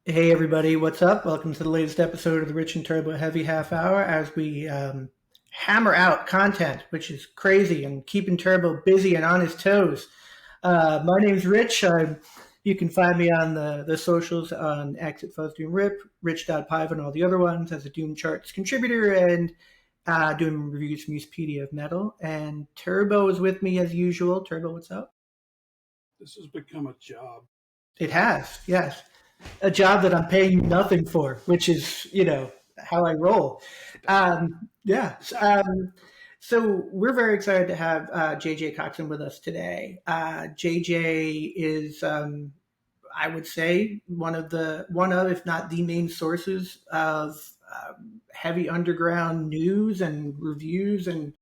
Hey everybody, what's up? Welcome to the latest episode of the Rich and Turbo Heavy Half Hour as we hammer out content, which is crazy and keeping Turbo busy and on his toes. My name's Rich. You can find me on the socials on X at FuzzDoomRip, Rich.Pive and all the other ones as a Doom Charts contributor and doing reviews from Muspedia of Metal. And Turbo is with me as usual. Turbo, what's up? This has become a job. It has, yes. A job that I'm paying you nothing for, which is, how I roll. Yeah. So we're very excited to have JJ Koczan with us today. JJ is, I would say, if not the main sources of heavy underground news and reviews and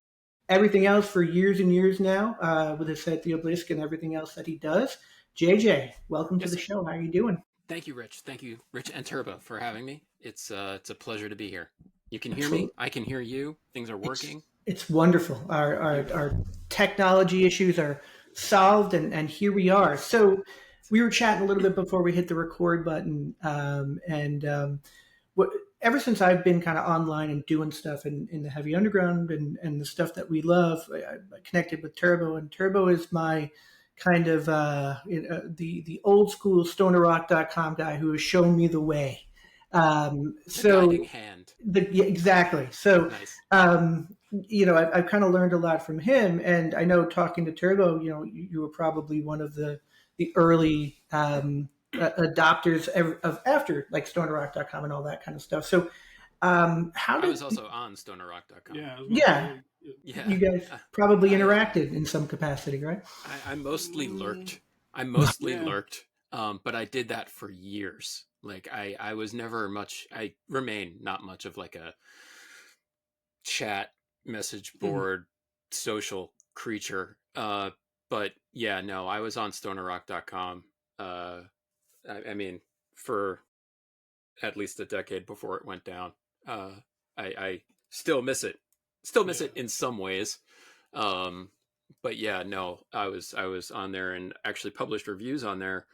everything else for years and years now, with his site, the Obelisk, and everything else that he does. JJ, welcome to Yes, the sir. show. How are you doing? Thank you, Rich. Thank you, Rich and Turbo, for having me. It's a pleasure to be here. You can hear me. Absolutely. I can hear you. Things are It's working. it's wonderful. Our Beautiful. technology issues are solved, and here we are. So we were chatting a little bit before we hit the record button, and what ever since I've been kind of online and doing stuff in the heavy underground and the stuff that we love, I connected with Turbo, and Turbo is my kind of the old school stonerrock.com guy who has shown me the way. The guiding So hand. yeah, exactly. So, Nice. I've kind of learned a lot from him, and I know talking to Turbo, you were probably one of the early adopters of after like stonerrock.com and all that kind of stuff. So, how I did was also on stonerrock.com. Yeah, I was going to yeah, say, Yeah. you guys probably I interacted in some capacity, right? I mostly mm, lurked. I mostly yeah, lurked. But I did that for years. Like I was never much. I remain not much of like a chat message mhm. board social creature. But yeah, no, I was on stonerrock.com. Uh, I mean, for at least a decade before it went down. Uh, I still miss it. Still miss Yeah. it in some ways. Um, but yeah, no, I was on there and actually published reviews on there.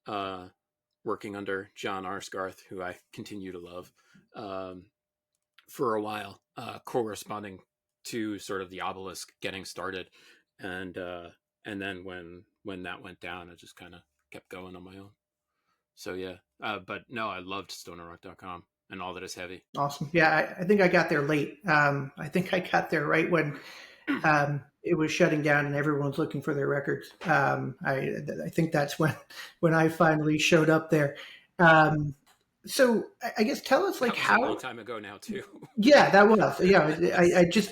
Uh, Working under John Arsgarth, who I continue to love, um, for a while, corresponding to sort of the Obelisk getting started, and uh, and then when that went down, I just kind of kept going on my own. So yeah, but no, I loved stonerrock.com and all that is heavy. Awesome. Yeah, I think I got there late. I think I got there right when it was shutting down and everyone was looking for their records. I think that's when I finally showed up there. Um, so I guess tell us like That was a long how. time ago now too. Yeah, that was. Yeah, I Yes. just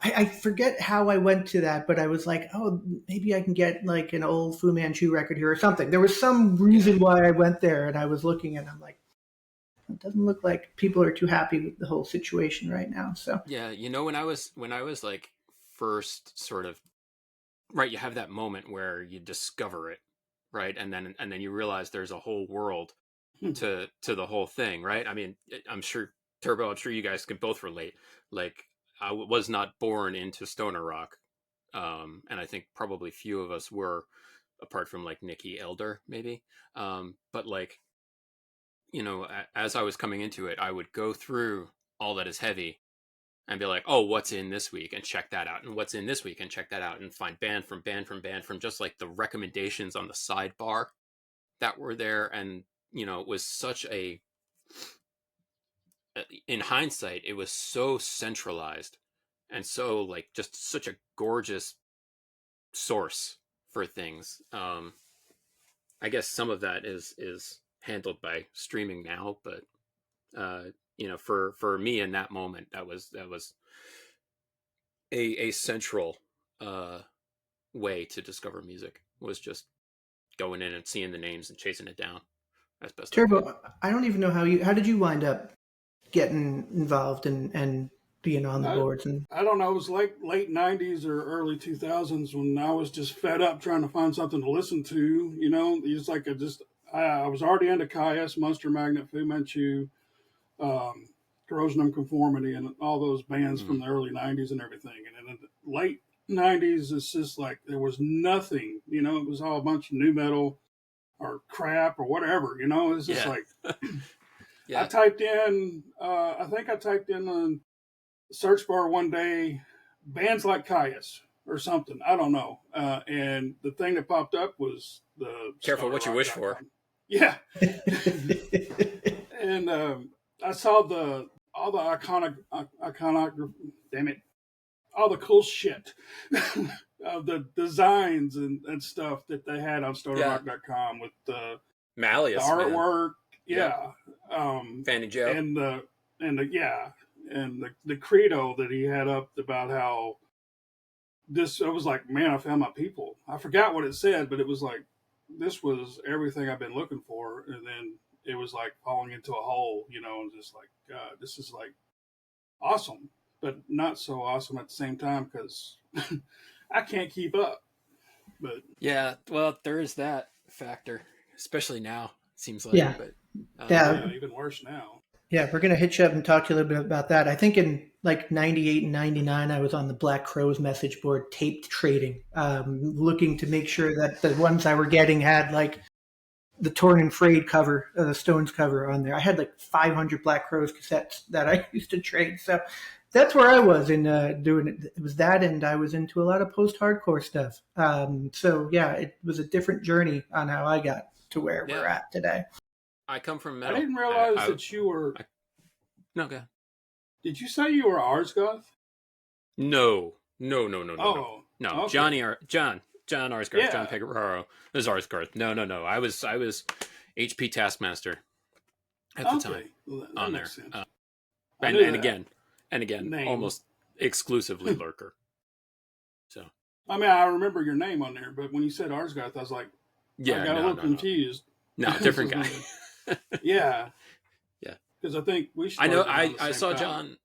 I forget how I went to that, but I was like, oh, maybe I can get like an old Fu Manchu record here or something. There was some Yeah. reason why I went there, and I was looking, and I'm like, it doesn't look like people are too happy with the whole situation right now. So Yeah, when I was like first sort of right, you have that moment where you discover it, right? And then you realize there's a whole world Hmm. to the whole thing, right? I mean, I'm sure Turbo, I'm sure you guys can both relate. Like was not born into stoner rock. And I think probably few of us were, apart from like Nikki Elder maybe. But like, as I was coming into it, I would go through all that is heavy and be like, oh, what's in this week, and check that out, and what's in this week and check that out, and find band from band from band from just like the recommendations on the sidebar that were there. And it was such a in hindsight, it was so centralized and so like just such a gorgeous source for things. I guess some of that is handled by streaming now, but for me in that moment, that was a central uh, way to discover music, was just going in and seeing the names and chasing it down as best I could. Turbo, I don't even know how did you wind up getting involved and being on the I, boards and I don't know. It was like late 90s or early 2000s when I was just fed up trying to find something to listen to. It's like I was already into Caius, Monster Magnet, Fu Manchu, um, Corrosion of Conformity, and all those bands Mm. from the early 90s and everything. And in the late 90s, it's just like there was nothing. It was all a bunch of new metal. or crap or whatever, you know. It's just Yeah. like Yeah. I typed in, I think I typed in the search bar one day, bands like Caius or something. I don't know. And the thing that popped up was the Careful what you wish for. stonerrock.com. Yeah. And I saw all the iconic, damn it, all the cool shit of the designs and stuff that they had on stonerrock.com with the Malleus, artwork. Man. Yeah. Fanny Joe. And the credo that he had up about how this, I was like, man, I found my people. I forgot what it said, but it was like, this was everything I've been looking for. And then it was like falling into a hole, you know, and just like, God, this is like awesome, but not so awesome at the same time because I can't keep up. But yeah, well, there is that factor, especially now, it seems like. Yeah. But yeah, even worse now. Yeah, we're going to hit you up and talk to you a little bit about that. I think in like 98 and 99, I was on the Black Crowes message board taped trading, looking to make sure that the ones I were getting had like the Torn and Frayed cover, the Stones cover on there. I had like 500 Black Crowes cassettes that I used to trade. So that's where I was in doing it. It was that, and I was into a lot of post-hardcore stuff. So yeah, it was a different journey on how I got to where we're at today. I come from metal. I didn't realize that you were. No, go ahead. Did you say you were Arsgoth? No. Oh, no. Okay. John Arsgarth, Yeah. John Pegararo. This is Arsgarth. No. I was HP Taskmaster at the time Well, that on there. makes sense. And again, Name. almost exclusively Lurker. So I mean, I remember your name on there, but when you said Arsgoth, I was like, yeah, I got a little confused. No, different guy. Yeah. Yeah. Because I think we should. I know. I saw John.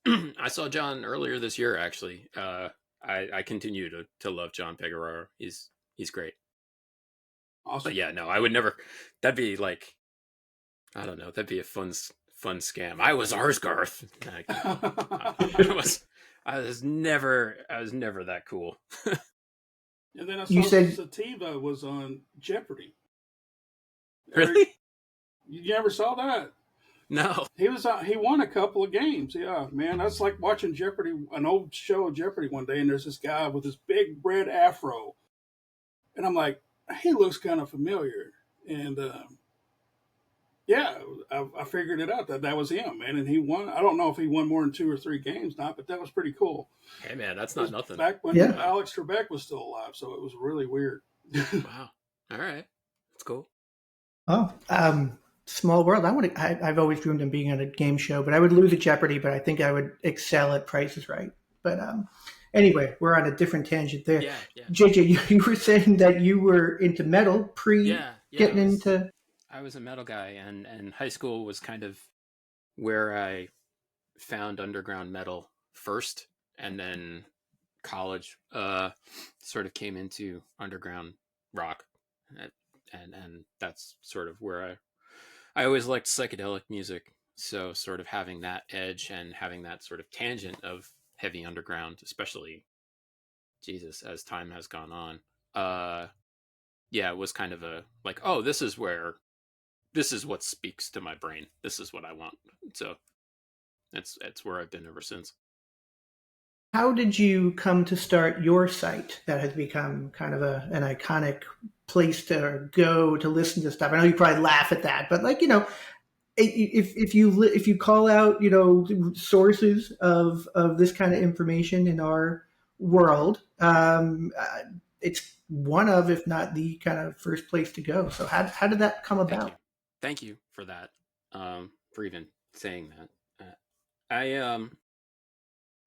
I saw John earlier this year. Actually, I continue to love John Pegararo. He's great. Awesome. But yeah, no, I would never. That'd be like, I don't know. That'd be a fun scam. I was Arsgarth. I was never that cool. And then I saw You said- Sativa was on Jeopardy. Really? You never saw that? No. He was he won a couple of games. Yeah, man, that's like watching Jeopardy, an old show of Jeopardy one day, and there's this guy with this big red afro, and I'm like, he looks kind of familiar, and yeah, I figured it out that was him, man, and he won. I don't know if he won more than 2 or 3 games, but that was pretty cool. Hey man, that's not nothing. Back when Alex Trebek was still alive, so it was really weird. Wow. All right, that's cool. Oh, small world. I've always dreamed of being on a game show, but I would lose at Jeopardy, but I think I would excel at Price is Right. But anyway, we're on a different tangent there. Yeah. JJ, you were saying that you were into metal getting into. I was a metal guy, and high school was kind of where I found underground metal first, and then college sort of came into underground rock, and that's sort of where I always liked psychedelic music, so sort of having that edge and having that sort of tangent of heavy underground, especially Jesus as time has gone on. It was kind of a like, oh, this is what speaks to my brain. This is what I want. So that's where I've been ever since. How did you come to start your site that has become kind of an iconic place to go to listen to stuff? I know you probably laugh at that, but like, you know, if you call out, you know, sources of this kind of information in our world, it's one of, if not the kind of first place to go. So how did that come about? Thank you for that. For even saying that.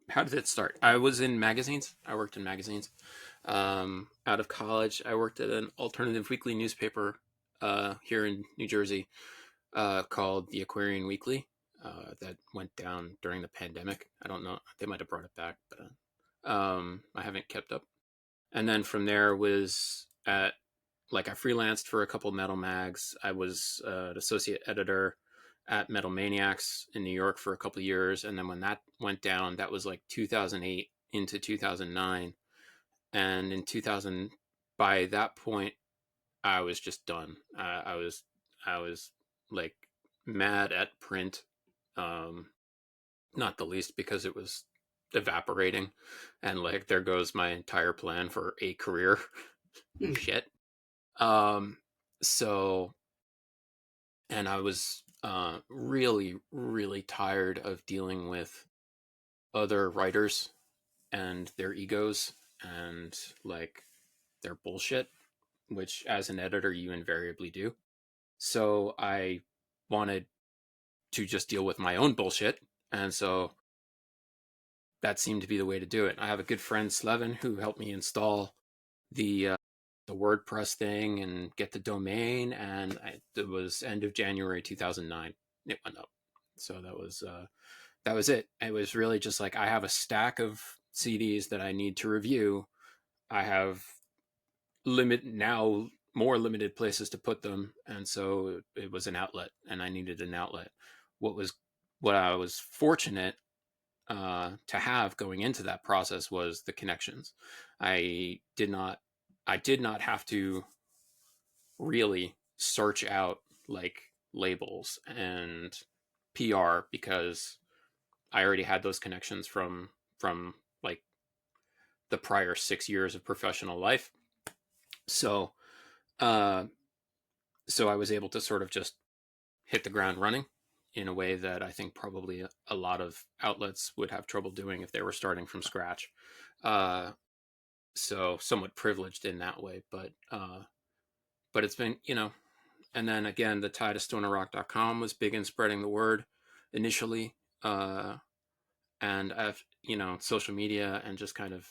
How did it start? I was in magazines. I worked in magazines. Out of college, I worked at an alternative weekly newspaper here in New Jersey called the Aquarian Weekly that went down during the pandemic. I don't know. They might have brought it back, but I haven't kept up. And then from there was I freelanced for a couple metal mags. I was an associate editor at Metal Maniacs in New York for a couple of years. And then when that went down, that was like 2008 into 2009. And in 2000, by that point, I was just done. I was like mad at print, um, not the least because it was evaporating, and like there goes my entire plan for a career. Hmm. Shit. Um, so, and I was really, really tired of dealing with other writers and their egos and like their bullshit, which as an editor you invariably do. So I wanted to just deal with my own bullshit, and so that seemed to be the way to do it. I have a good friend Slevin who helped me install the WordPress thing and get the domain, and it was end of January 2009. It went up, so that was it. It was really just like I have a stack of CDs that I need to review. I have more limited places to put them, and so it was an outlet, and I needed an outlet. What was what I was fortunate to have going into that process was the connections. I did not I did not have to really search out like labels and PR because I already had those connections from like the prior 6 years of professional life. So uh, so I was able to sort of just hit the ground running in a way that I think probably a lot of outlets would have trouble doing if they were starting from scratch. Uh, so somewhat privileged in that way, but it's been, and then again, the tie to stonerrock.com was big in spreading the word initially. And I've, social media and just kind of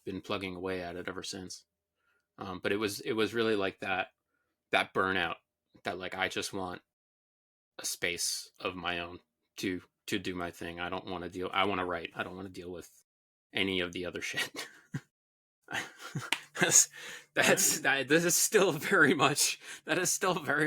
been plugging away at it ever since. But it was really like that burnout that like, I just want a space of my own to do my thing. I want to write. I don't want to deal with any of the other shit. that's this is still very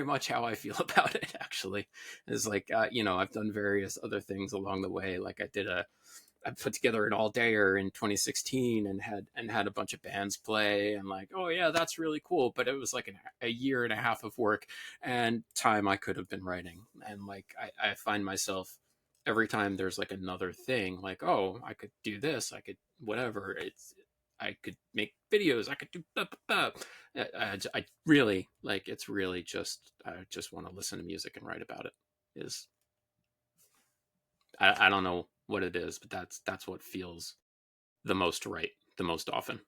much how I feel about it. Actually, is like I've done various other things along the way. Like I put together an all dayer in 2016 and had a bunch of bands play, and like, oh yeah, that's really cool. But it was like a year and a half of work and time I could have been writing. And like I find myself every time there's like another thing, like, oh, I could do this, I could whatever. I could make videos. I could do blah, blah, blah. I really like. It's really just I just want to listen to music and write about it. Is I don't know what it is, but that's what feels the most right the most often.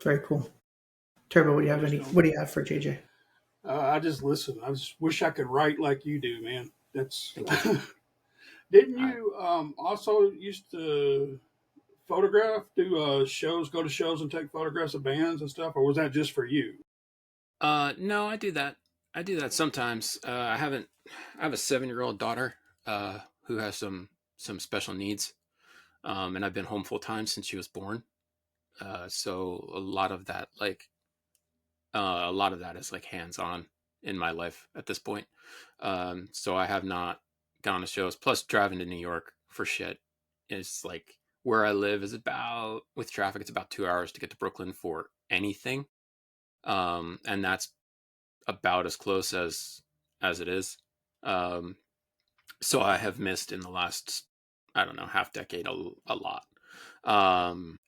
Very cool. Turbo, what do you I have just any? don't. What do you have for JJ? I just listen. I just wish I could write like you do, man. That's. Thank you. Didn't I, you also used to photograph, do shows, go to shows and take photographs of bands and stuff, or was that just for you? no, I do that. I do that sometimes. I haven't. I have a 7-year-old daughter who has some special needs, and I've been home full time since she was born. So a lot of that is like hands on in my life at this point. So I have not gone to shows. Plus, driving to New York for shit is like where I live is about with traffic. It's about 2 hours to get to Brooklyn for anything, and that's about as close as it is. Um, so I have missed in the last, I don't know, half decade a lot.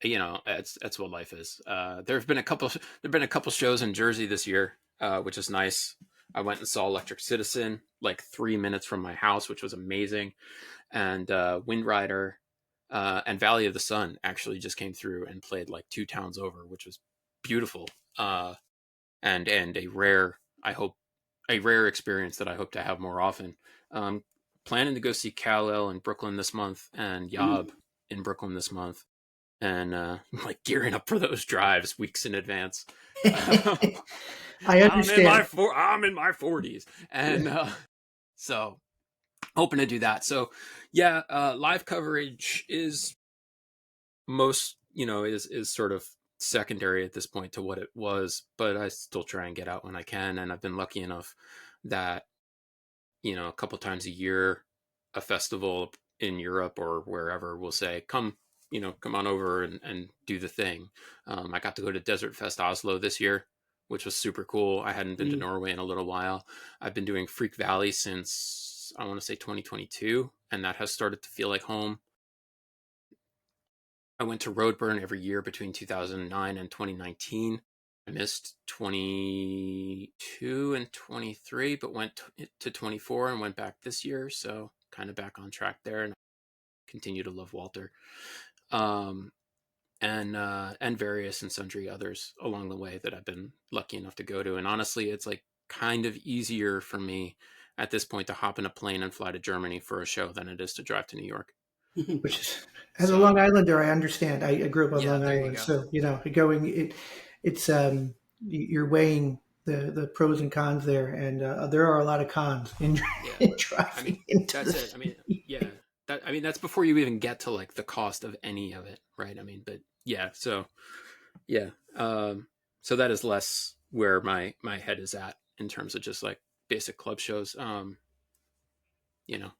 It's what life is. There've been a couple shows in Jersey this year, which is nice. I went and saw Electric Citizen like 3 minutes from my house, which was amazing. And Wind Rider and Valley of the Sun actually just came through and played like 2 towns over, which was beautiful. And a rare experience that I hope to have more often. Um, Planning to go see Kal-El in Brooklyn this month and Mm. Yob in Brooklyn this month, and I'm like gearing up for those drives weeks in advance. I understand. I'm in my 40s, and so hoping to do that. So yeah, live coverage is is sort of secondary at this point to what it was, but I still try and get out when I can, and I've been lucky enough that a couple times a year a festival in Europe or wherever will say come on over and do the thing. I got to go to Desert Fest Oslo this year, which was super cool. I hadn't been to Norway in a little while. I've been doing Freak Valley since, I want to say, 2022, and that has started to feel like home. I went to Roadburn every year between 2009 and 2019. I missed 22 and 23, but went to 24 and went back this year. So kind of back on track there, and continue to love Walter. And various and sundry others along the way that I've been lucky enough to go to. And honestly, it's like kind of easier for me at this point to hop in a plane and fly to Germany for a show than it is to drive to New York. Which is, as a Long Islander, I understand. I grew up on Long there you Island, go. so it's you're weighing the pros and cons there, and there are a lot of cons in driving into that's the it. I mean, yeah. That's before you even get to like the cost of any of it, right? I mean, but yeah, so yeah. So that is less where my head is at in terms of just like basic club shows. You know,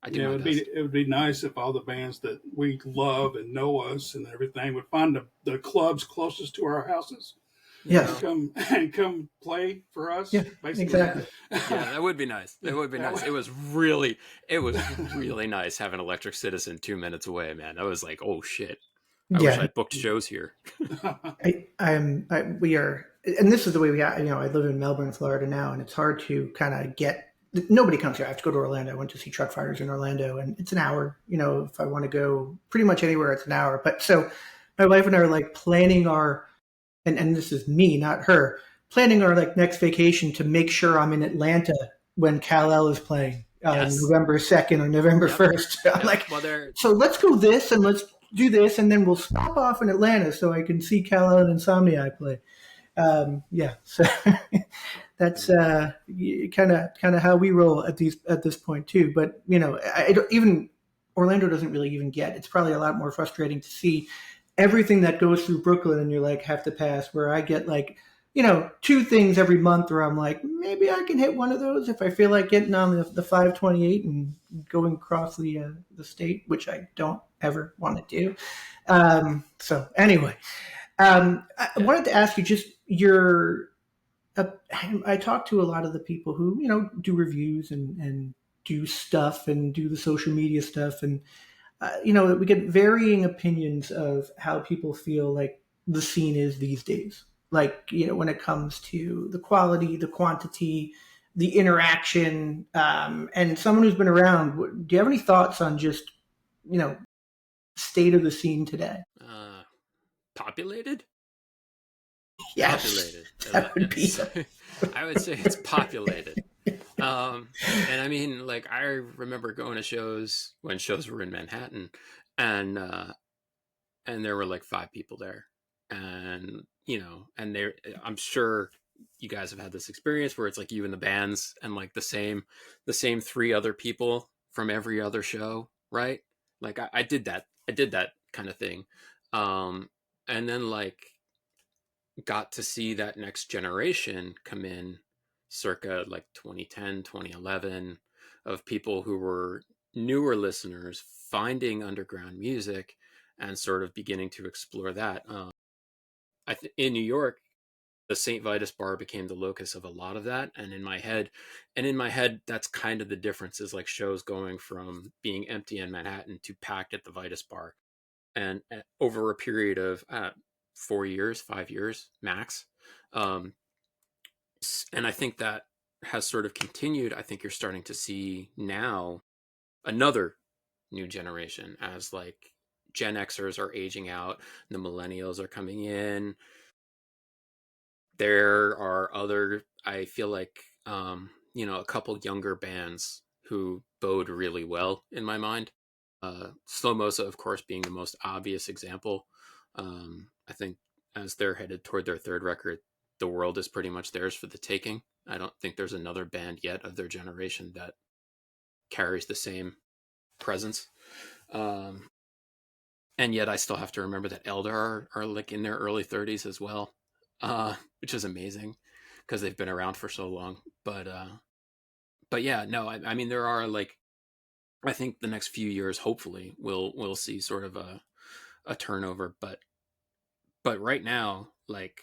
I do Yeah, my best. it would be nice if all the bands that we love and know us and everything would find the clubs closest to our houses. Yes. And come play for us. Yeah, basically. exactly. Yeah, that would be nice. That would be nice. It was really nice having Electric Citizen 2 minutes away, man. I was like, oh shit. I wish I'd booked shows here. We are, and this is the way we are. I live in Melbourne, Florida now, and it's hard to kind of get. Nobody comes here. I have to go to Orlando. I went to see Truck Fighters in Orlando, and it's an hour. If I want to go pretty much anywhere, it's an hour. But so my wife and I are like planning our, and this is me, not her, planning our like next vacation to make sure I'm in Atlanta when Kal-El is playing November 2nd or November 1st. I'm like, so let's go this and let's do this, and then we'll stop off in Atlanta so I can see Kal-El and Insomnia play. So that's kind of how we roll at this point too. But I don't, even Orlando doesn't really even get. It's probably a lot more frustrating to see everything that goes through Brooklyn, and you're like have to pass. Where I get like 2 things every month where I'm like, maybe I can hit one of those if I feel like getting on the 528 and going across the state, which I don't ever want to do. So anyway, I wanted to ask you just I talk to a lot of the people who, do reviews and do stuff and do the social media stuff. And, we get varying opinions of how people feel like the scene is these days. Like, when it comes to the quality, the quantity, the interaction, and someone who's been around, do you have any thoughts on just, state of the scene today? Populated? Yes, populated. That would be. I would say it's populated. And I mean, like, I remember going to shows when shows were in Manhattan, and there were like 5 people there, and I'm sure you guys have had this experience where it's like you and the bands and like the same 3 other people from every other show, right? Like I did that kind of thing, and then like got to see that next generation come in circa like 2010 2011 of people who were newer listeners finding underground music and sort of beginning to explore that. In New York, the St. Vitus bar became the locus of a lot of that, and in my head that's kind of the difference, is like shows going from being empty in Manhattan to packed at the Vitus bar, and over a period of 4 years, 5 years max. And I think that has sort of continued. I think you're starting to see now another new generation, as like Gen Xers are aging out, the millennials are coming in. There are other, I feel like, a couple younger bands who bode really well in my mind. Slow Mosa, of course, being the most obvious example. I think as they're headed toward their 3rd record, the world is pretty much theirs for the taking. I don't think there's another band yet of their generation that carries the same presence. And yet I still have to remember that Elder are like in their early 30s as well, which is amazing because they've been around for so long. But yeah, no, I mean, there are like, I think the next few years, hopefully, we'll see sort of a turnover. But right now, like,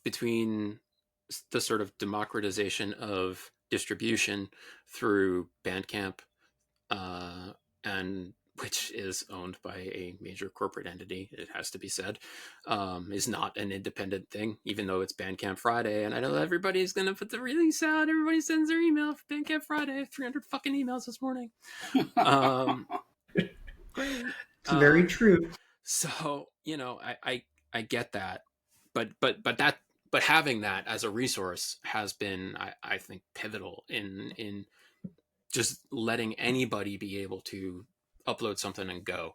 between the sort of democratization of distribution through Bandcamp, and which is owned by a major corporate entity, it has to be said, is not an independent thing, even though it's Bandcamp Friday. And I know everybody's going to put the release out. Everybody sends their email for Bandcamp Friday. 300 fucking emails this morning. Great. It's very true. So, you know, I get that, but having that as a resource has been, I think, pivotal in just letting anybody be able to upload something and go,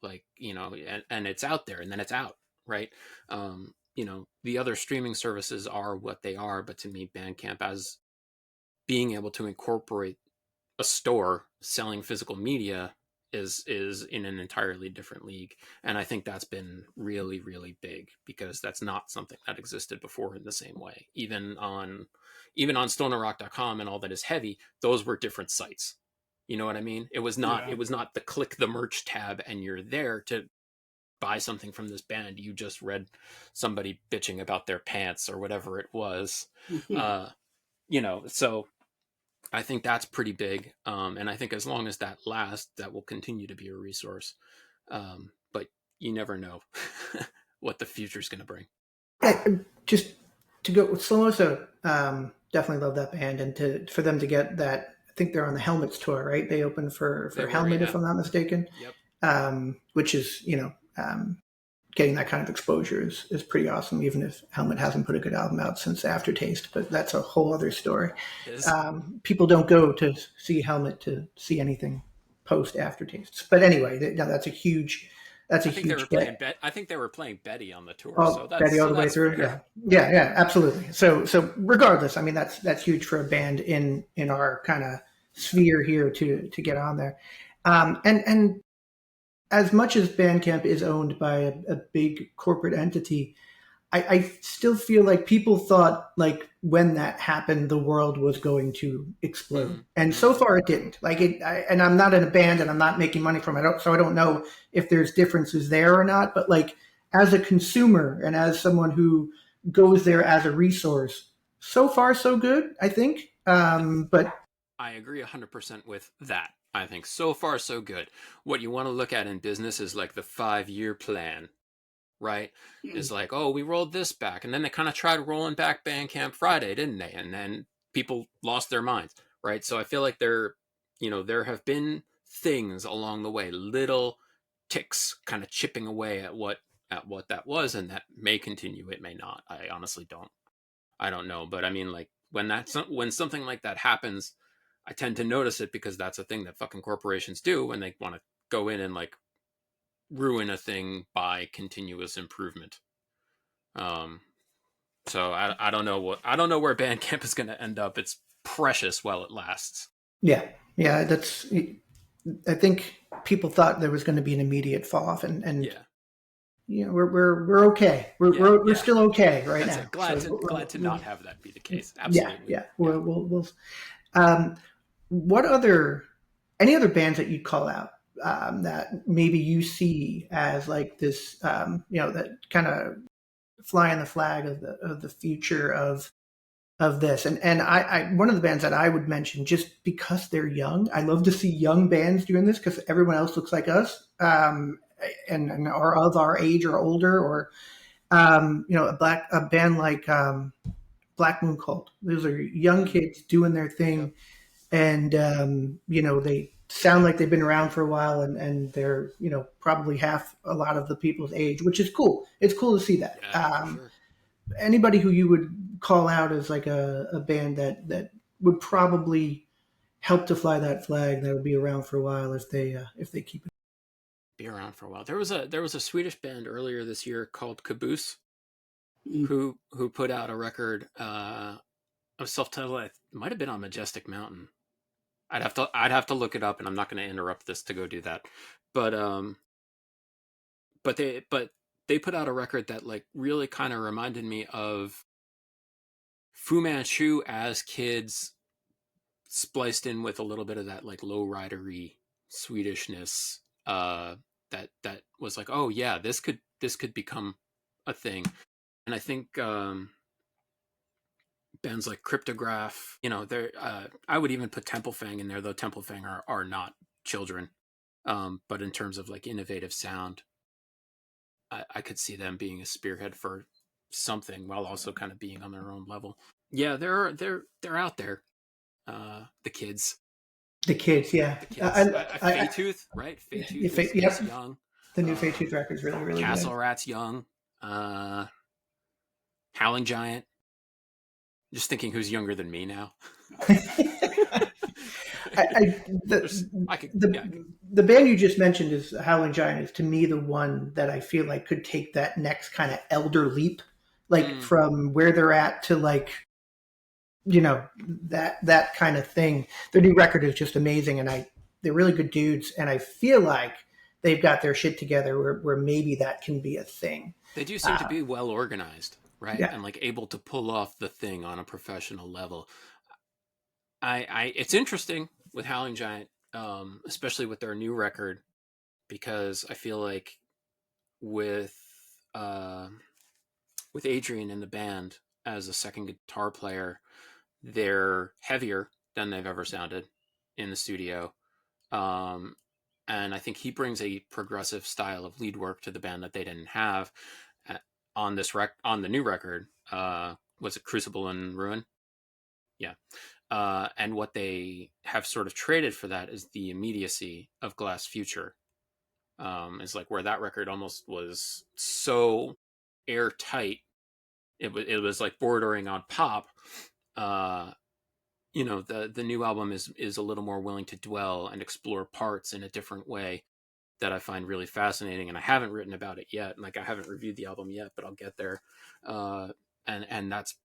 like, you know, and it's out there, and then it's out, right? You know, the other streaming services are what they are, but to me, Bandcamp, as being able to incorporate a store selling physical media, is in an entirely different league. And I think that's been really, really big, because that's not something that existed before in the same way. Even on stonerrock.com and all that is heavy, those were different sites. You know what I mean? It was not the click the merch tab and you're there to buy something from this band. You just read somebody bitching about their pants or whatever it was. You know, so I think that's pretty big. And I think as long as that lasts, that will continue to be a resource. But you never know what the future is going to bring. Just to go with Slow So, definitely love that band. And for them to get that, I think they're on the Helmets tour, right? They opened for Helmet, if I'm not mistaken. Yep. Which is, you know, getting that kind of exposure is pretty awesome, even if Helmet hasn't put a good album out since Aftertaste, but that's a whole other story. People don't go to see Helmet to see anything post Aftertaste. But anyway, that's a huge I think they were playing Betty on the tour. Oh, so that's, Betty all the way through. Yeah, absolutely. So regardless, I mean, that's huge for a band in our kind of sphere here to get on there. And as much as Bandcamp is owned by a big corporate entity, I still feel like people thought, like, when that happened, the world was going to explode. Mm-hmm. And so far it didn't. And I'm not in a band and I'm not making money from it, so I don't know if there's differences there or not. But, like, as a consumer and as someone who goes there as a resource, so far so good, I think. But I agree 100% with that. I think so far so good. What you want to look at in business is like the 5-year plan, right? Is like, oh, we rolled this back, and then they kind of tried rolling back Bandcamp Friday, didn't they? And then people lost their minds, right? So I feel like there have been things along the way, little ticks kind of chipping away at what that was, and that may continue. It may not. I honestly don't know. But I mean, like, when something like that happens, I tend to notice it, because that's a thing that fucking corporations do when they want to go in and, like, ruin a thing by continuous improvement. So I don't know where Bandcamp is going to end up. It's precious while it lasts. Yeah. I think people thought there was going to be an immediate fall off, and yeah. You know, we're okay. We're still okay right now. Glad to not have that be the case. Absolutely. Yeah. We'll any other bands that you'd call out that maybe you see as, like, this, that kind of flying the flag of the future of this, and I one of the bands that I would mention, just because they're young. I love to see young bands doing this, because everyone else looks like us. And are of our age or older, or a band like Black Moon Cult. Those are young kids doing their thing, and they sound like they've been around for a while, and they're probably half a lot of the people's age, which is cool. It's cool to see that. Sure. Anybody who you would call out as, like, a band that would probably help to fly that flag, that would be around for a while if they keep it. Be around for a while. There was a Swedish band earlier this year called Caboose, who put out a record of self-titled. It might have been on Majestic Mountain. I'd have to look it up, and I'm not going to interrupt this to go do that. But they put out a record that, like, really kind of reminded me of Fu Manchu as kids, spliced in with a little bit of that, like, lowridery Swedishness. That was like, oh yeah, this could become a thing. And I think bands like Cryptograph, you know, they're I would even put Temple Fang in there, though Temple Fang are not children. But in terms of like innovative sound, I could see them being a spearhead for something while also kind of being on their own level. Yeah, they're out there. The kids, The kids, yeah. the kids. Faytooth, right? Faytooth Yep. is young. The new Fate Tooth record is really, really Castle good. Rat's young. Howling Giant. Just thinking who's younger than me now. The band you just mentioned is Howling Giant is to me the one that I feel like could take that next kind of elder leap, like from where they're at to like, you know, that kind of thing. Their new record is just amazing, and they're really good dudes, and I feel like they've got their shit together where maybe that can be a thing. They do seem to be well organized, right? Yeah. And like able to pull off the thing on a professional level. It's interesting with Howling Giant, especially with their new record, because I feel like with Adrian in the band as a second guitar player, they're heavier than they've ever sounded in the studio. And I think he brings a progressive style of lead work to the band that they didn't have on the new record. Was it Crucible and Ruin? Yeah. And what they have sort of traded for that is the immediacy of Glass Future. Is like where that record almost was so airtight. It was like bordering on pop. You know, the new album is a little more willing to dwell and explore parts in a different way that I find really fascinating. And I haven't written about it yet. Like I haven't reviewed the album yet, but I'll get there. And that's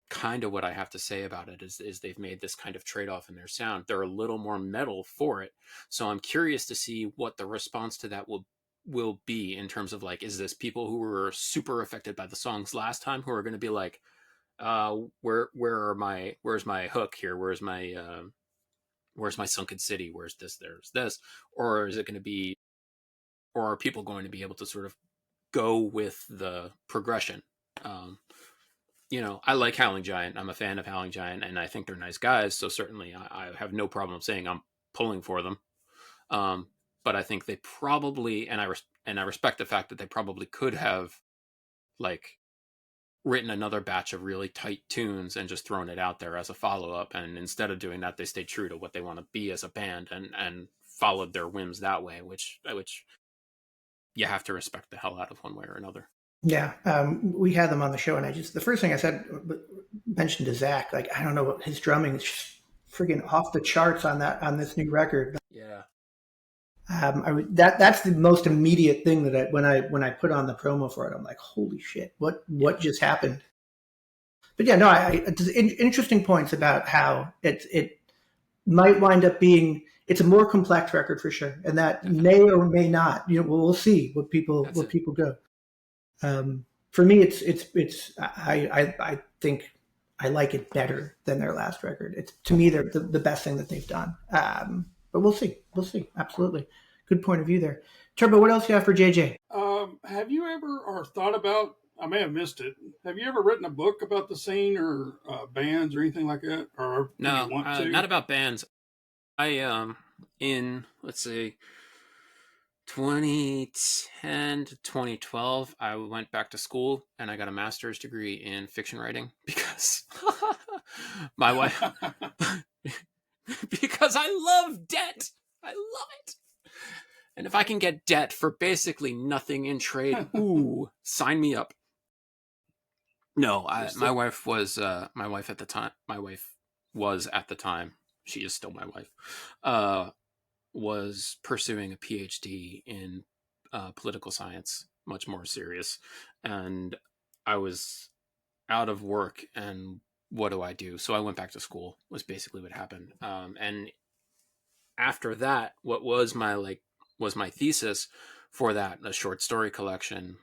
kind of what I have to say about it is they've made this kind of trade-off in their sound. They're a little more metal for it. So I'm curious to see what the response to that will be in terms of like, is this people who were super affected by the songs last time who are going to be like, where's my hook here? Where's my Sunken City? Where's there's this? Or is it going to be, or are people going to be able to sort of go with the progression? You know, I like Howling Giant. I'm a fan of Howling Giant, and I think they're nice guys. So certainly, I have no problem saying I'm pulling for them. But I think they probably, and I respect the fact that they probably could have, like, written another batch of really tight tunes and just thrown it out there as a follow up. And instead of doing that, they stayed true to what they want to be as a band and followed their whims that way, which you have to respect the hell out of one way or another. Yeah, we had them on the show, and the first thing I said, mentioned to Zach, like, I don't know what his drumming is just friggin' off the charts on this new record. Yeah. That's the most immediate thing that when I put on the promo for it, I'm like, holy shit, what just happened? But yeah, no, interesting points about how it might wind up being. It's a more complex record for sure, and that may or may not. You know, we'll see what people go. For me, I think I like it better than their last record. It's to me they're the best thing that they've done. But we'll see. Absolutely, good point of view there. Turbo, what else you have for JJ? Have you ever or thought about? I may have missed it. Have you ever written a book about the scene or bands or anything like that? Or no, do you want to? Not about bands. I in let's see, 2010 to 2012, I went back to school and I got a master's degree in fiction writing because my wife, because I love debt. I love it. And if I can get debt for basically nothing in trade, ooh, sign me up. No, my wife was at the time. My wife was at the time. She is still my wife. Was pursuing a PhD in political science, much more serious. And I was out of work, and what do I do? So I went back to school, was basically what happened. And after that, what was my thesis for that, a short story collection,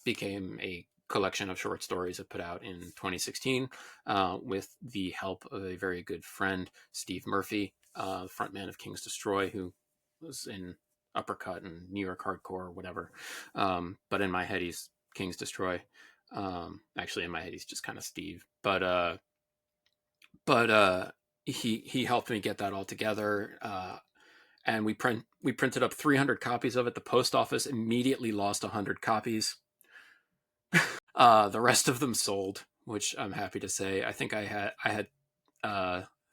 became a collection of short stories I put out in 2016 with the help of a very good friend, Steve Murphy, frontman of Kings Destroy, who was in Uppercut and New York Hardcore or whatever. But in my head, he's Kings Destroy. Actually, in my head, he's just kind of Steve. But but he helped me get that all together. And we printed up 300 copies of it. The post office immediately lost 100 copies. The rest of them sold, which I'm happy to say. I think I had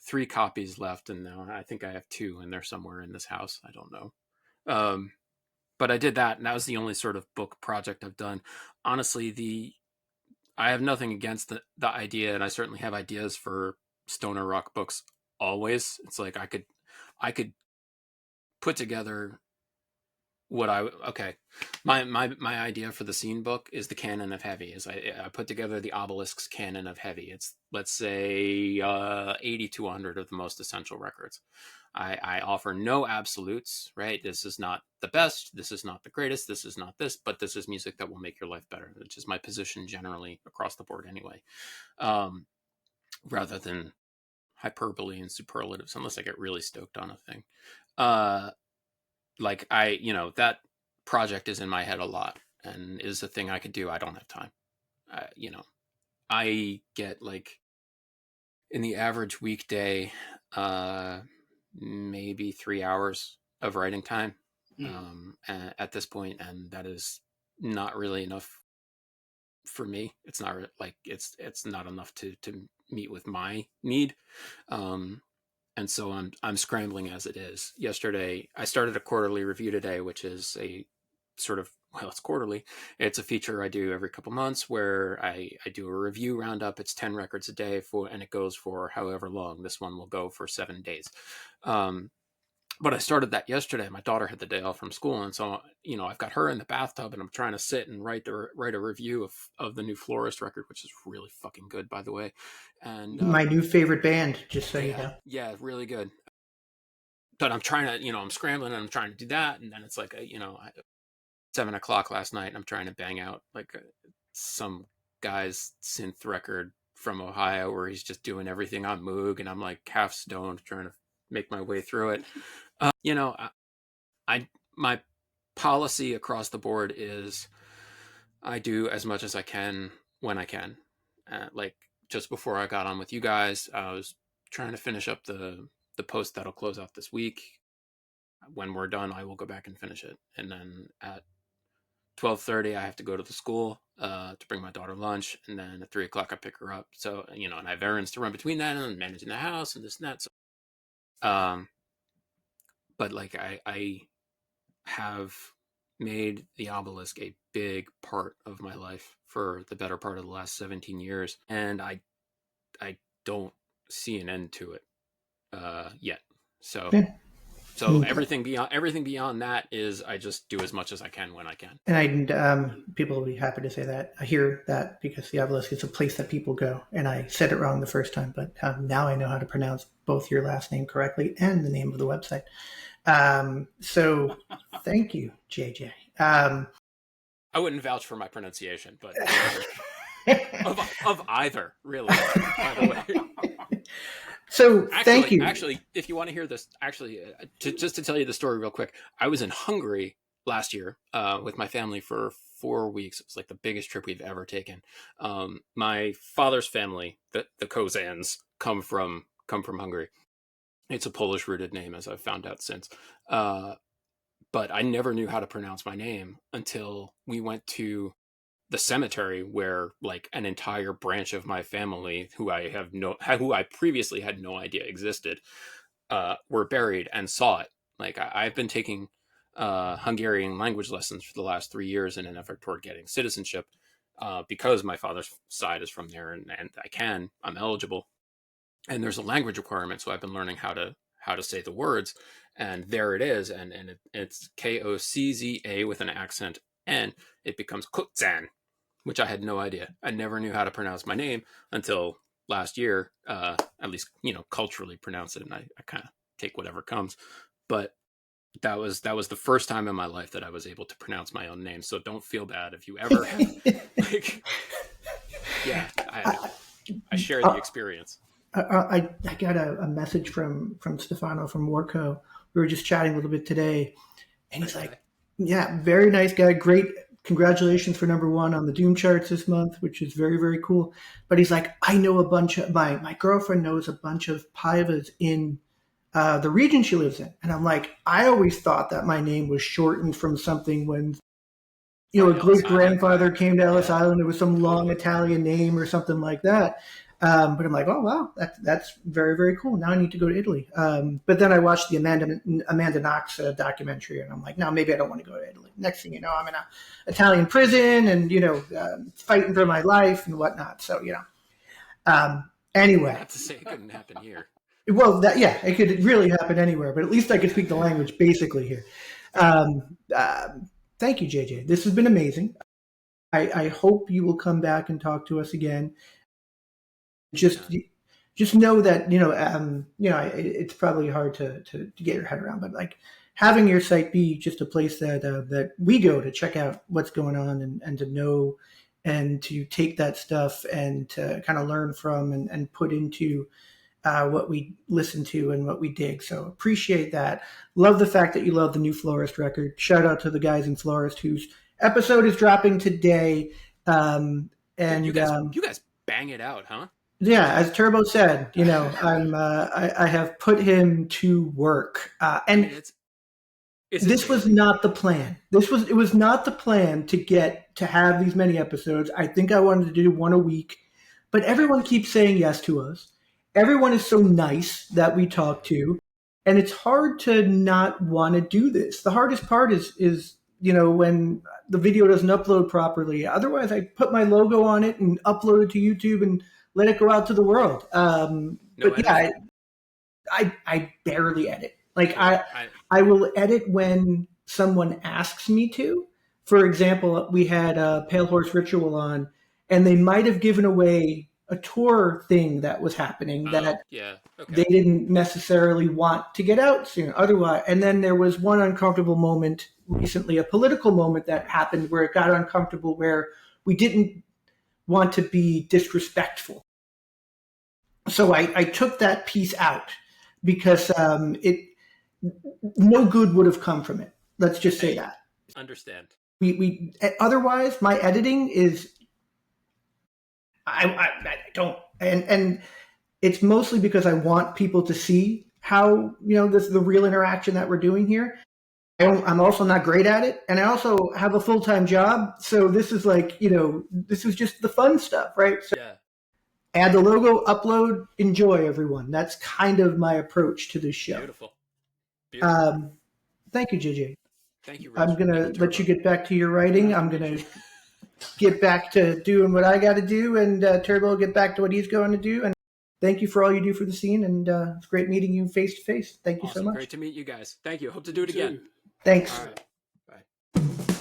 3 copies left, and now I think I have 2, and they're somewhere in this house. I don't know. But I did that, and that was the only sort of book project I've done. Honestly, I have nothing against the idea, and I certainly have ideas for stoner rock books always. It's like I could put together my idea for the scene book is the canon of heavy. Is I put together the Obelisk's canon of heavy. It's, let's say, 80 to 100 of the most essential records. I offer no absolutes, right? This is not the best, this is not the greatest, this is not this, but this is music that will make your life better, which is my position generally across the board anyway, rather than hyperbole and superlatives, unless I get really stoked on a thing. Like that project is in my head a lot, and is a thing I could do. I don't have time. I get, like, in the average weekday, maybe 3 hours of writing time at this point, and that is not really enough for me. It's not like it's not enough to meet with my need. And so I'm scrambling as it is. Yesterday, I started a quarterly review today, which is a sort of, well, it's quarterly. It's a feature I do every couple months where I do a review roundup. It's 10 records a day and it goes for however long. This one will go for 7 days. But I started that yesterday. My daughter had the day off from school, and so I've got her in the bathtub, and I'm trying to sit and write a review of the new Florist record, which is really fucking good, by the way. And my new favorite band, just so you know. Yeah, really good. But I'm trying to, I'm scrambling, and I'm trying to do that, and then it's like 7:00 last night, and I'm trying to bang out like some guy's synth record from Ohio where he's just doing everything on Moog, and I'm like half stoned trying to make my way through it. My policy across the board is I do as much as I can when I can. Like just before I got on with you guys, I was trying to finish up the post that'll close out this week. When we're done, I will go back and finish it. And then at 12:30, I have to go to the school to bring my daughter lunch, and then at 3:00 I pick her up. So and I have errands to run between that and managing the house and this and that. So, but like I have made the Obelisk a big part of my life for the better part of the last 17 years, and I don't see an end to it yet. So everything beyond that is I just do as much as I can when I can. And people will be happy to say that. I hear that because the Obelisk is a place that people go, and I said it wrong the first time, but now I know how to pronounce both your last name correctly and the name of the website. So thank you, JJ. I wouldn't vouch for my pronunciation, but of either, really, by the way. So thank you. Actually, if you want to hear this, just to tell you the story real quick, I was in Hungary last year with my family for 4 weeks. It was like the biggest trip we've ever taken. My father's family, the Koczans, come from Hungary. It's a Polish-rooted name, as I've found out since. But I never knew how to pronounce my name until we went to the cemetery where like an entire branch of my family, who I previously had no idea existed, were buried, and saw it. Like I've been taking Hungarian language lessons for the last 3 years in an effort toward getting citizenship because my father's side is from there, and I'm eligible. And there's a language requirement, so I've been learning how to say the words, and there it is, and it's Koczza with an accent, and it becomes Koczan, which I had no idea. I never knew how to pronounce my name until last year, at least culturally pronounce it, and I kind of take whatever comes. But that was the first time in my life that I was able to pronounce my own name. So don't feel bad if you ever yeah, I share the experience. I got a message from Stefano from Warco. We were just chatting a little bit today, and he's like, "Yeah, very nice guy, great congratulations for #1 on the Doom charts this month, which is very, very cool. But he's like, I know a bunch of my girlfriend knows a bunch of Paivas in the region she lives in. And I'm like, I always thought that my name was shortened from something when, a great grandfather came to Ellis Island. It was some long Italian name or something like that. But I'm like, oh, wow, that's very, very cool. Now I need to go to Italy. But then I watched the Amanda Knox documentary, and I'm like, no, maybe I don't want to go to Italy. Next thing you know, I'm in an Italian prison and, fighting for my life and whatnot. So, anyway. Not to say it couldn't happen here. Well, it could really happen anywhere, but at least I could speak the language basically here. Thank you, JJ. This has been amazing. I hope you will come back and talk to us again. Just know that it's probably hard to get your head around, but like having your site be just a place that we go to check out what's going on and to know and to take that stuff and to kind of learn from and put into what we listen to and what we dig. So appreciate that. Love the fact that you love the new Florist record. Shout out to the guys in Florist whose episode is dropping today. And you guys bang it out, huh? Yeah, as Turbo said, I have put him to work, and this was not the plan. It was not the plan to have these many episodes. I think I wanted to do one a week, but everyone keeps saying yes to us. Everyone is so nice that we talk to, and it's hard to not want to do this. The hardest part is when the video doesn't upload properly. Otherwise, I put my logo on it and upload it to YouTube and let it go out to the world. I barely edit. Like I will edit when someone asks me to. For example, we had Pale Horse Ritual on, and they might have given away a tour thing that was happening that they didn't necessarily want to get out soon. Otherwise, and then there was one uncomfortable moment recently, a political moment that happened where it got uncomfortable, where we didn't want to be disrespectful. So I took that piece out because no good would have come from it. Let's just say that. Understand. We otherwise my editing is I don't and it's mostly because I want people to see how the real interaction that we're doing here. I'm also not great at it, and I also have a full-time job. So this is like this is just the fun stuff, right? So add the logo, upload, enjoy, everyone. That's kind of my approach to this show. Beautiful. Thank you, JJ. Thank you, Rich. I'm going to let you get back to your writing. I'm going to get back to doing what I got to do, and Turbo will get back to what he's going to do. And thank you for all you do for the scene, and it's great meeting you face to face. Thank you so much. Great to meet you guys. Thank you. Hope to do it again. Thanks. All right. Bye.